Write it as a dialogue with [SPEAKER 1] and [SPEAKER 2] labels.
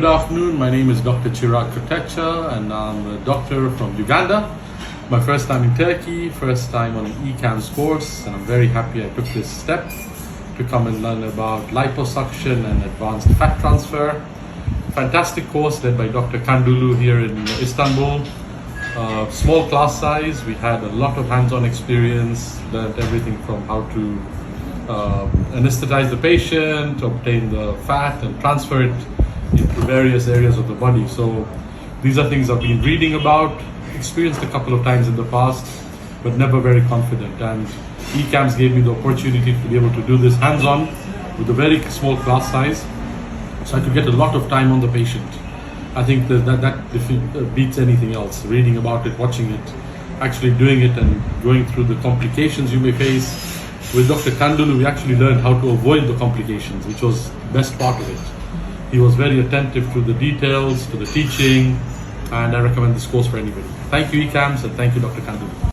[SPEAKER 1] Good afternoon, my name is Dr. Chiraag Kotecha and I'm a doctor from Uganda. My first time in Turkey, first time on an ECAMS course, and I'm very happy I took this step to come and learn about liposuction and advanced fat transfer. Fantastic course led by Dr. Kandulu here in Istanbul. Small class size, we had a lot of hands-on experience, learned everything from how to anesthetize the patient, obtain the fat and transfer it into various areas of the body. So these are things I've been reading about, experienced a couple of times in the past, but never very confident. And ECAMS gave me the opportunity to be able to do this hands-on with a very small class size, so I could get a lot of time on the patient. I think that beats anything else, reading about it, watching it, actually doing it and going through the complications you may face. With Dr. Kandulu, we actually learned how to avoid the complications, which was the best part of it. He was very attentive to the details, to the teaching, and I recommend this course for anybody. Thank you, ECAMS, and thank you, Dr. Kandulu.